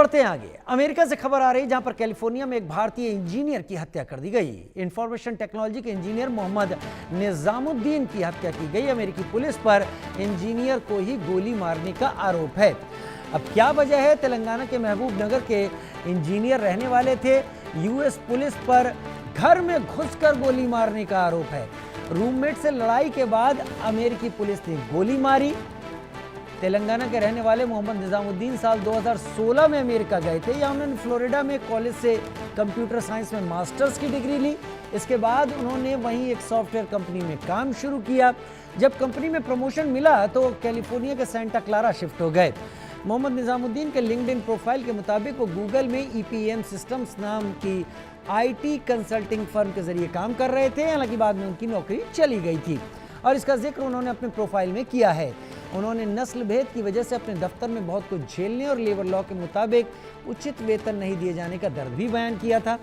बढ़ते हैं आगे। अमेरिका से खबर आ रही जहां पर कैलिफोर्निया में एक भारतीय इंजीनियर की हत्या कर दी गई। इंफॉर्मेशन टेक्नोलॉजी के इंजीनियर मोहम्मद निजामुद्दीन की हत्या की गई। अमेरिकी पुलिस पर इंजीनियर को ही गोली मारने का आरोप है। अब क्या वजह है? तेलंगाना के महबूब नगर के इंजीनियर रहने वाले थे। यूएस पुलिस पर घर में घुसकर गोली मारने का आरोप है। रूममेट से लड़ाई के बाद अमेरिकी पुलिस ने गोली मारी। तेलंगाना के रहने वाले मोहम्मद निजामुद्दीन साल 2016 में अमेरिका गए थे। यहाँ उन्होंने फ्लोरिडा में कॉलेज से कंप्यूटर साइंस में मास्टर्स की डिग्री ली। इसके बाद उन्होंने वहीं एक सॉफ्टवेयर कंपनी में काम शुरू किया। जब कंपनी में प्रमोशन मिला तो कैलिफोर्निया के सेंटा क्लारा शिफ्ट हो गए। मोहम्मद निजामुद्दीन के लिंक्डइन प्रोफाइल के मुताबिक वो गूगल में EPM सिस्टम्स नाम की IT कंसल्टिंग फर्म के जरिए काम कर रहे थे। हालांकि बाद में उनकी नौकरी चली गई थी और इसका जिक्र उन्होंने अपने प्रोफाइल में किया है। उन्होंने नस्ल भेद की वजह से अपने दफ्तर में बहुत कुछ झेलने और लेबर लॉ के मुताबिक उचित वेतन नहीं दिए जाने का दर्द भी बयान किया था।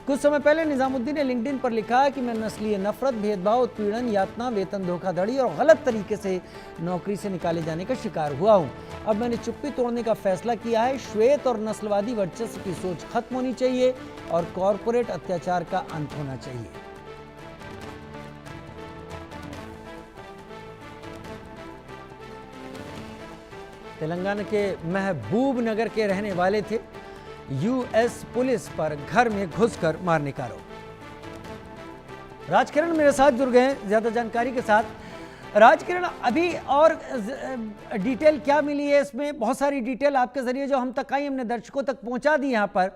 कुछ समय पहले निजामुद्दीन ने लिंक्डइन पर लिखा कि मैं नस्लीय नफरत, भेदभाव, उत्पीड़न, यातना, वेतन धोखाधड़ी और गलत तरीके से नौकरी से निकाले जाने का शिकार हुआ हूं। अब मैंने चुप्पी तोड़ने का फैसला किया है। श्वेत और नस्लवादी वर्चस्व की सोच खत्म होनी चाहिए और कॉरपोरेट अत्याचार का अंत होना चाहिए। तेलंगाना के महबूब नगर के रहने वाले थे। यूएस पुलिस पर घर में घुसकर मारने का आरोप। राजकिरण मेरे साथ जुड़ गए ज्यादा जानकारी के साथ। राजकिरण, अभी और डिटेल क्या मिली है? इसमें बहुत सारी डिटेल आपके जरिए जो हम तक आई, हमने दर्शकों तक पहुंचा दी यहां पर,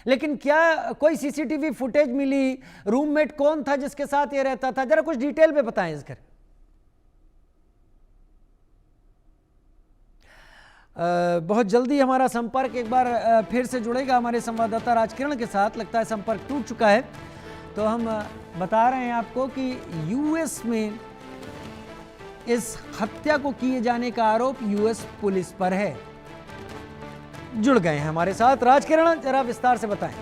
लेकिन क्या कोई CCTV फुटेज मिली? रूममेट कौन था जिसके साथ ये रहता था? जरा कुछ डिटेल में बताएं इस घर। बहुत जल्दी हमारा संपर्क एक बार फिर से जुड़ेगा हमारे संवाददाता राजकिरण के साथ। लगता है संपर्क टूट चुका है। तो हम बता रहे हैं आपको कि यूएस में इस हत्या को किए जाने का आरोप यूएस पुलिस पर है। जुड़ गए हैं हमारे साथ राजकिरण, जरा विस्तार से बताएं।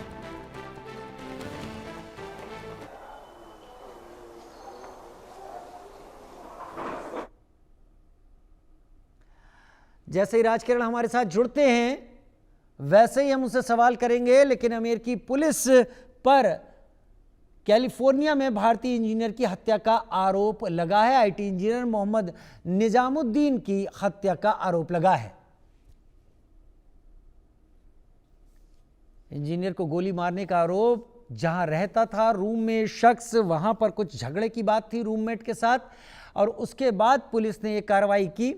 जैसे ही राजकिरण हमारे साथ जुड़ते हैं वैसे ही हम उससे सवाल करेंगे, लेकिन अमेरिकी पुलिस पर कैलिफोर्निया में भारतीय इंजीनियर की हत्या का आरोप लगा है। IT इंजीनियर मोहम्मद निजामुद्दीन की हत्या का आरोप लगा है। इंजीनियर को गोली मारने का आरोप, जहां रहता था रूम में शख्स, वहां पर कुछ झगड़े की बात थी रूममेट के साथ और उसके बाद पुलिस ने यह कार्रवाई की।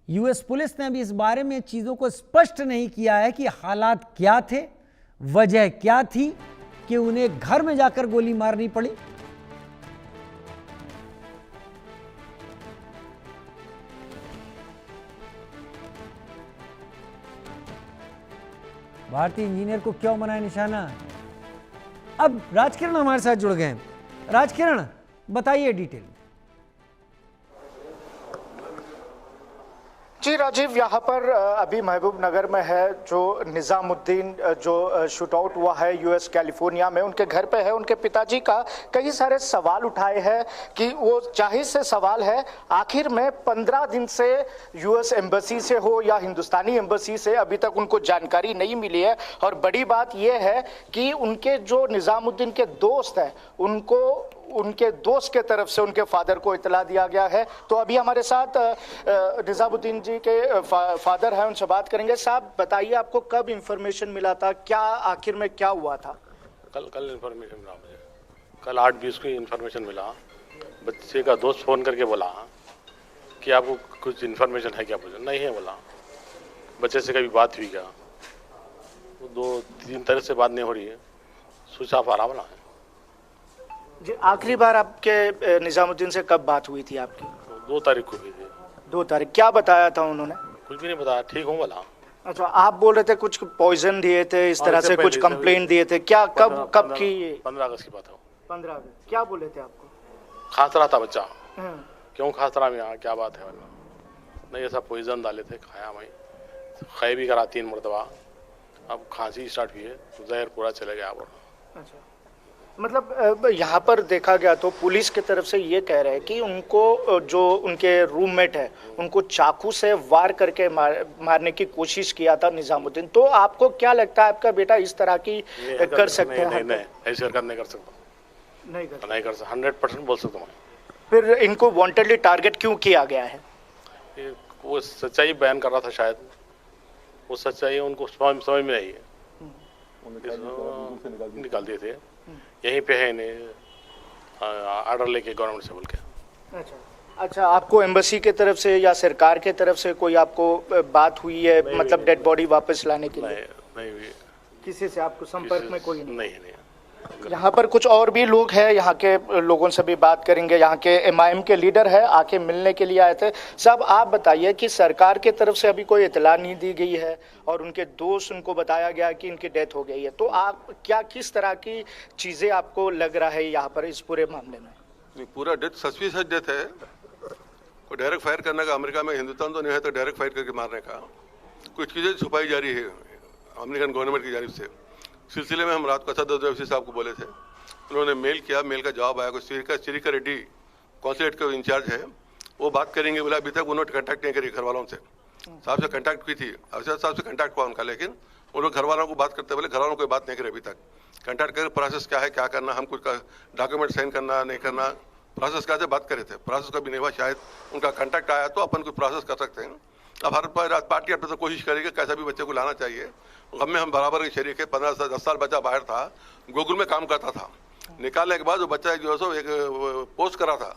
यूएस पुलिस ने अभी इस बारे में चीजों को स्पष्ट नहीं किया है कि हालात क्या थे, वजह क्या थी कि उन्हें घर में जाकर गोली मारनी पड़ी। भारतीय इंजीनियर को क्यों बनाया निशाना? अब राजकिरण हमारे साथ जुड़ गए। राजकिरण, बताइए डिटेल। जी राजीव, यहाँ पर अभी महबूब नगर में है जो निजामुद्दीन जो शूट आउट हुआ है यूएस कैलिफोर्निया में, उनके घर पे है। उनके पिताजी का कई सारे सवाल उठाए हैं कि वो जाहिर से सवाल है, आखिर में 15 दिन से यूएस एम्बेसी से हो या हिंदुस्तानी एम्बेसी से अभी तक उनको जानकारी नहीं मिली है। और बड़ी बात यह है कि उनके जो निजामुद्दीन के दोस्त हैं उनको उनके दोस्त के तरफ से उनके फादर को इतला दिया गया है। तो अभी हमारे साथ निजामुद्दीन जी के फादर हैं, उनसे बात करेंगे। साहब बताइए, आपको कब इंफॉर्मेशन मिला था, क्या आखिर में क्या हुआ था? कल इंफॉर्मेशन मिला मुझे। कल 8:20 को इंफॉर्मेशन मिला। बच्चे का दोस्त फ़ोन करके बोला कि आपको कुछ इंफॉर्मेशन है क्या? पूछा, नहीं है बोला। बच्चे से कभी बात हुई क्या? 2-3 तरह से बात नहीं हो रही है, स्विच ऑफ आ रहा बोला है। जी, आखिरी बार आपके निजामुद्दीन से कब बात हुई थी आपकी? 2 तारीख को हुई थी। 2 तारीख। क्या बताया था उन्होंने? कुछ भी नहीं बताया, ठीक हूँ बोला। अच्छा, आप बोल रहे थे कुछ पॉइजन दिए थे, इस तरह से कुछ कंप्लेंट दिए थे, क्या कब की? 15 अगस्त की बात है। 15 अगस्त। क्या बोले थे आपको? खांस रहा था बच्चा। क्यों खांस रहा? मैं क्या बात है? नहीं, ऐसा पॉइजन डाले थे, खाया मैं, खाए भी करा 3 मरतबा। अब खांसी स्टार्ट हुई है, जहर पूरा चले गया। अच्छा, मतलब यहाँ पर देखा गया तो पुलिस की तरफ से ये कह रहे हैं कि उनको जो उनके रूममेट है उनको चाकू से वार करके मारने की कोशिश किया था निजामुद्दीन। तो आपको क्या लगता है आपका बेटा इस तरह की कर सकते हैं? नहीं, ऐसी हरकत नहीं कर सकता, नहीं कर सकता, 100% बोल सकता हूँ। फिर इनको वांटेडली टारगेट क्यों किया गया है? वो सच्चाई बयान कर रहा था शायद, वो सच्चाई उनको समझ में आई है, निकाल दिए थे। यहीं पे है इन्हें ऑर्डर लेके गवर्नमेंट से बोल के। अच्छा, आपको एम्बेसी के तरफ से या सरकार के तरफ से कोई आपको बात हुई है, मतलब डेड बॉडी वापस लाने के लिए? नहीं हुई। किसी से आपको संपर्क में कोई नहीं? यहाँ पर कुछ और भी लोग हैं, यहाँ के लोगों से भी बात करेंगे। यहाँ के एमआईएम के लीडर है, आके मिलने के लिए आए थे। साहब, आप बताइए कि सरकार के तरफ से अभी कोई इतला नहीं दी गई है और उनके दोस्त, उनको बताया गया कि इनकी डेथ हो गई है, तो आप क्या किस तरह की चीजें आपको लग रहा है यहाँ पर इस पूरे मामले में? पूरा डेथ सस्पिशियस डेथ है। कोई डायरेक्ट फायर करने का अमेरिका में हिंदुस्तान तो नहीं है, तो डायरेक्ट फायर करके मारने का कुछ चीजें छुपाई जा रही है अमेरिकन गवर्नमेंट की जानिब से। सिलसिले में हम रात को असद उद्वैसी साहब को बोले थे, उन्होंने मेल किया, मेल का जवाब आया। कोई श्रीकर रेड्डी कॉन्सुलेट के इंचार्ज है, वो बात करेंगे बोला। अभी तक उन्होंने कांटेक्ट नहीं करी घर वालों से। साहब से कांटेक्ट की थी, अरशद साहब से कांटेक्ट हुआ उनका, लेकिन वो लोग घर वालों को बात करते बोले घर वालों को कोई बात नहीं करी अभी तक। कांटेक्ट करके प्रोसेस क्या है, क्या करना, हम कुछ डॉक्यूमेंट साइन करना नहीं करना, प्रोसेस क्या से बात करे थे। प्रोसेस कभी नहीं हुआ, शायद उनका कांटेक्ट आया तो अपन कोई प्रोसेस कर सकते हैं। अब हर पार्टी अपने तो कोशिश करेगी कैसा भी बच्चे को लाना चाहिए। गम में हम बराबर के शरीक है। 15 से 10 साल बच्चा बाहर था, गूगल में काम करता था। निकालने के बाद वो बच्चा जो है एक पोस्ट करा था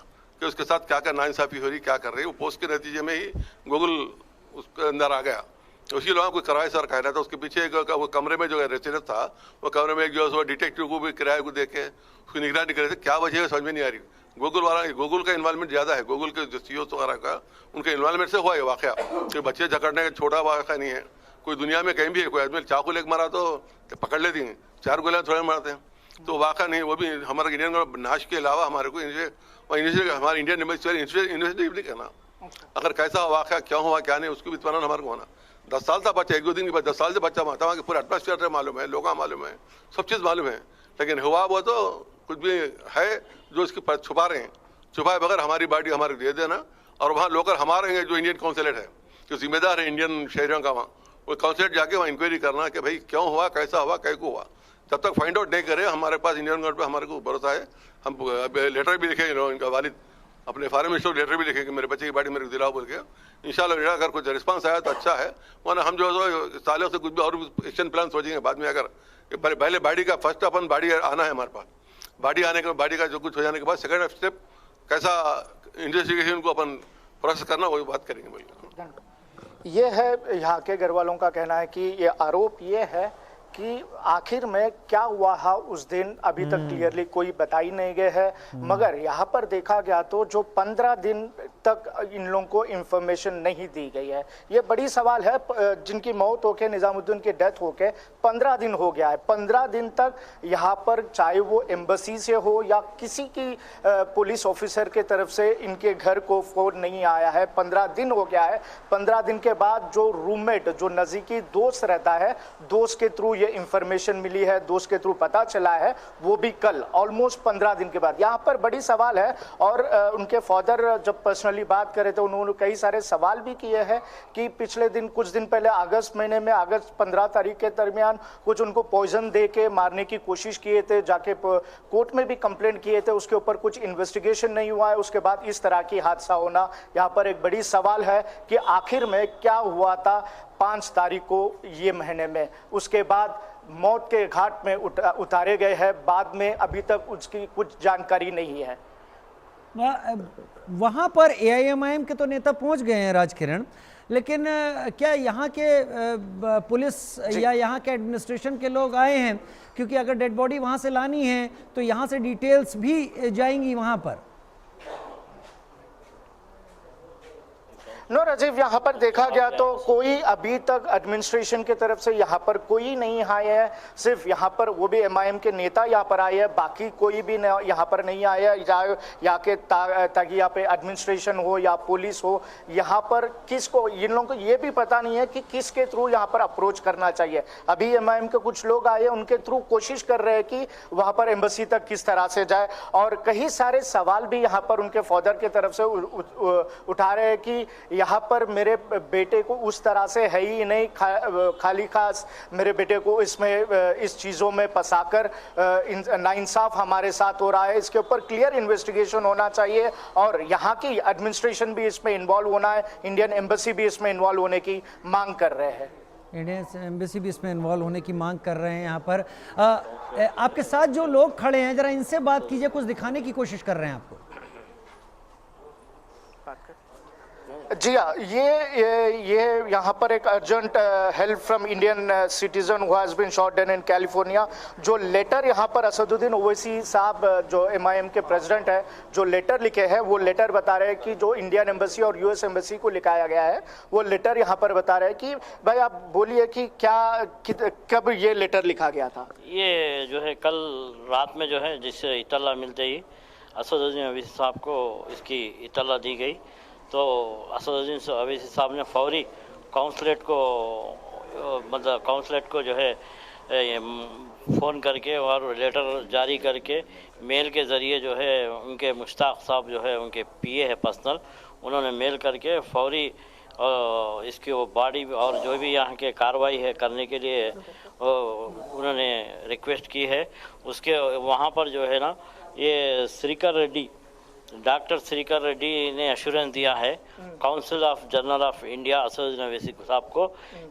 कि उसके साथ क्या क्या नाइंसाफी हो रही, क्या कर रही है। वो पोस्ट के नतीजे में ही गूगल उसके अंदर आ गया। उसी लोगों को किराए सर कहना था। उसके पीछे वो कमरे में जो रेसिडेंट था, वो कमरे में जो है डिटेक्टिव को भी किराए को देके उसकी निगरानी कर रहे थे। क्या वजह है समझ में नहीं आ रही। गूगल का इन्वॉल्वमेंट ज़्यादा है। गूगल के जो सीईओ वगैरह का उनके इन्वॉल्वमेंट से हुआ ये वाक़या कि बच्चे झगड़ने का छोटा वाक़या नहीं है। कोई दुनिया में कहीं भी है, कोई आदमी चाकू लेकर मारा तो पकड़ लेती हैं, 4 गोलियां थोड़े मारते हैं, तो वाक़या नहीं। वो भी हमारे इंडियन नाश के अलावा हमारे को हमारे इंडियन इन्वेस्टिगेटिव करना, अगर कैसा वाक़या क्यों हुआ क्या नहीं उसको भी इत्मीनान हमारे को होना। 10 साल था बच्चा, 1-2 दिन के बाद 10 साल से बच्चा मारता, वहाँ के पूरा एटमॉस्फेयर मालूम है, लोग मालूम है, सब चीज़ मालूम है, लेकिन हुआ वो तो कुछ भी है जो इसके छुपा रहे हैं। छुपाए बगैर हमारी बॉडी हमारे दे देना, और वहाँ लोकल हमारे हैं जो इंडियन काउंसिलेट है, जो जिम्मेदार है इंडियन शहरों का, वहाँ वो काउंसिलेट जाके वहाँ इंक्वायरी करना कि भाई क्यों हुआ, कैसा हुआ, कैसे हुआ। जब तक फाइंड आउट नहीं करे हमारे पास इंडियन गवर्नमेंट पे हमारे को भरोसा है। हम लेटर भी लिखे, इनका वालिद अपने फॉरेन मिनिस्टर को लेटर भी लिखे कि मेरे बच्चे की बॉडी मेरे को दिलाओ बोल के। इंशाल्लाह अगर कुछ रिस्पांस आया तो अच्छा है, वरना हम जो सालों से कुछ भी और एक्शन प्लान सोचेंगे बाद में। अगर पहले बॉडी का फर्स्ट अपन बॉडी आना है हमारे पास, बॉडी आने के बॉडी का जो कुछ हो जाने के बाद सेकंड स्टेप कैसा इन्वेस्टिगेशन को अपन प्रोसेस करना वही बात करेंगे बोलिए। ये है यहाँ के घर वालों का कहना है कि ये आरोप ये है कि आखिर में क्या हुआ है उस दिन अभी तक क्लियरली कोई बता ही नहीं गए है। मगर यहाँ पर देखा गया तो जो 15 दिन तक इन लोगों को इंफॉर्मेशन नहीं दी गई है, ये बड़ी सवाल है। जिनकी मौत होके, निजामुद्दीन की डेथ होके 15 दिन हो गया है। 15 दिन तक यहाँ पर चाहे वो एम्बेसी से हो या किसी की पुलिस ऑफिसर के तरफ से इनके घर को फोन नहीं आया है। 15 दिन हो गया है। 15 दिन के बाद जो रूममेट, जो नज़दीकी दोस्त रहता है, दोस्त के थ्रू ये इंफॉर्मेशन मिली है, दोस्त के थ्रू पता चला है, वो भी कल ऑलमोस्ट 15 दिन के बाद। यहाँ पर बड़ी सवाल है। और उनके फादर जब पर्सनली बात करे तो उन्होंने कई सारे सवाल भी किए हैं कि पिछले दिन, कुछ दिन पहले अगस्त महीने में, अगस्त 15 तारीख के दरमियान कुछ उनको पॉइजन दे के मारने की कोशिश किए थे, जाके कोर्ट में भी कंप्लेंट किए थे, उसके ऊपर कुछ इन्वेस्टिगेशन नहीं हुआ है। उसके बाद इस तरह की हादसा होना, यहाँ पर एक बड़ी सवाल है कि आखिर में क्या हुआ था 5 तारीख को ये महीने में। उसके बाद मौत के घाट में उतारे गए हैं, बाद में अभी तक उसकी कुछ जानकारी नहीं है। वहाँ पर AIMIM के तो नेता पहुँच गए हैं राजकिरण, लेकिन क्या यहाँ के पुलिस या यहाँ के एडमिनिस्ट्रेशन के लोग आए हैं? क्योंकि अगर डेड बॉडी वहाँ से लानी है तो यहाँ से डिटेल्स भी जाएंगी वहाँ पर। नो राजीव, यहाँ पर देखा गया तो कोई अभी तक एडमिनिस्ट्रेशन की तरफ से यहाँ पर कोई नहीं आया है। सिर्फ यहाँ पर वो भी MIM के नेता यहाँ पर आए हैं, बाकी कोई भी यहाँ पर नहीं आया। यहाँ के ताकि यहाँ पे एडमिनिस्ट्रेशन हो या पुलिस हो, यहाँ पर किसको, इन लोगों को ये भी पता नहीं है कि किसके थ्रू यहाँ पर अप्रोच करना चाहिए। अभी MIM के कुछ लोग आए, उनके थ्रू कोशिश कर रहे हैं कि वहाँ पर एम्बेसी तक किस तरह से जाए, और कई सारे सवाल भी यहाँ पर उनके फादर की तरफ से उठा रहे हैं कि यहाँ पर मेरे बेटे को उस तरह से है ही नहीं, खाली खास मेरे बेटे को इसमें इस चीज़ों में फंसाकर नाइंसाफ हमारे साथ हो रहा है। इसके ऊपर क्लियर इन्वेस्टिगेशन होना चाहिए और यहाँ की एडमिनिस्ट्रेशन भी इसमें इन्वॉल्व होना है, इंडियन एम्बेसी भी इसमें इन्वॉल्व होने की मांग कर रहे हैं। इंडियन एम्बेसी भी इसमें इन्वॉल्व होने की मांग कर रहे हैं। यहाँ पर आपके साथ जो लोग खड़े हैं, जरा इनसे बात कीजिए, कुछ दिखाने की कोशिश कर रहे हैं आपको। जी हाँ, ये यहाँ पर एक urgent help from Indian citizen who has been shot dead in California. जो लेटर यहाँ पर असदुद्दीन ओवैसी साहब जो MIM के प्रेसिडेंट है, जो लेटर लिखे हैं, वो लेटर बता रहे हैं कि जो इंडियन एम्बेसी और US एम्बेसी को लिखाया गया है, वो लेटर यहाँ पर बता रहे हैं कि भाई आप बोलिए कि कब ये लेटर लिखा गया था। ये जो है कल रात में जो है, जिससे इत्तला मिलते ही असदुद्दीन ओवैसी साहब को इसकी इत्तला दी गई, तो असदुद्दीन ओवैसी साहब ने फौरी काउंसलेट को जो है फ़ोन करके और लेटर जारी करके मेल के ज़रिए जो है उनके मुश्ताक साहब जो है उनके PA है पर्सनल, उन्होंने मेल करके फौरी इसकी वो बॉडी और जो भी यहाँ के कार्रवाई है करने के लिए उन्होंने रिक्वेस्ट की है। उसके वहाँ पर जो है ना, ये डॉक्टर श्रीकर रेड्डी ने एश्योरेंस दिया है council of general of India Asaduddin Owaisi साहब को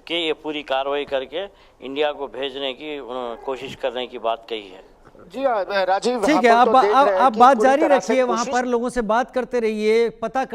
कि ये पूरी कार्रवाई करके इंडिया को भेजने की कोशिश करने की बात कही है। जी राजीव, ठीक है, आप बात जारी रखिए, वहां पर लोगों से बात करते रहिए, पता कर